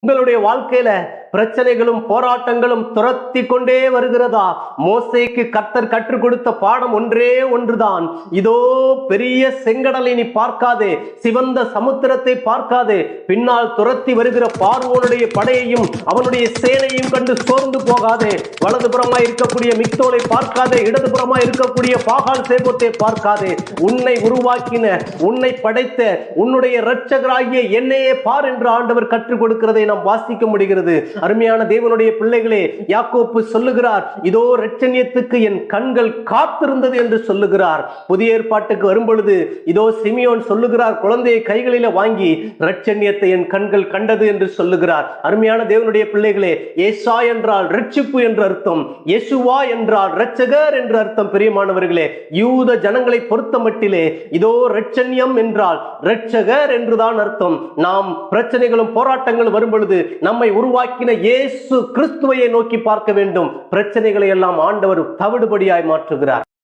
உங்களுடைய வாழ்க்கையில பிரச்சனைகளும் போராட்டங்களும் துரத்தி கொண்டே வருகிறதா? மோசேக்கு கர்த்தர் கற்றுக் கொடுத்த பாடம் ஒன்றே ஒன்றுதான். இதோ பெரிய செங்கடலை நீ பார்க்காதே, சிவந்த சமுத்திரத்தை பார்க்காதே, பின்னால் துரத்தி வருகிற பார்வோனுடைய படையையும் அவனுடைய சேனையும் கண்டு சோர்ந்து போகாதே. வலதுபுறமாய் இருக்கக்கூடிய மிக்தோலை பார்க்காதே, இடதுபுறமாய் இருக்கக்கூடிய பாகால் சேபோத்தை பார்க்காதே. உன்னை உருவாக்கின, உன்னை படைத்த உன்னுடைய இரட்சகராகிய என்னையே பார் என்று ஆண்டவர் கற்றுக் கொடுக்கிறதை நாம் வாசிக்க முடிகிறது. அருமையான தேவனுடைய பிள்ளைகளே, யாக்கோப்பு சொல்லுகிறார், இதோ இரட்சணியத்துக்கு என் கண்கள் காத்திருந்தது என்று சொல்லுகிறார். புதிய ஏற்பாட்டுக்கு வரும்பொழுது இதோ சிமியோன் சொல்லுகிறார், குழந்தையை கைகளில வாங்கி இரட்சணியத்தை என் கண்கள் கண்டது என்று சொல்லுகிறார். அருமையான தேவனுடைய பிள்ளைகளே, ஏசா என்றால் ரட்சிப்பு என்று அர்த்தம், யெசுவா என்றால் இரட்சகர் என்று அர்த்தம். பிரியமானவர்களே, யூத ஜனங்களை பொறுத்த மட்டிலே இதோ இரட்சணியம் என்றால் இரட்சகர் என்றுதான் அர்த்தம். நாம் பிரச்சனைகளும் போராட்டங்களும் வரும்பொழுது நம்மை உருவாக்கின இயேசு கிறிஸ்துவையை நோக்கி பார்க்க வேண்டும். பிரச்சனைகளை எல்லாம் ஆண்டவர் தவிடுபடியாய் மாற்றுகிறார்.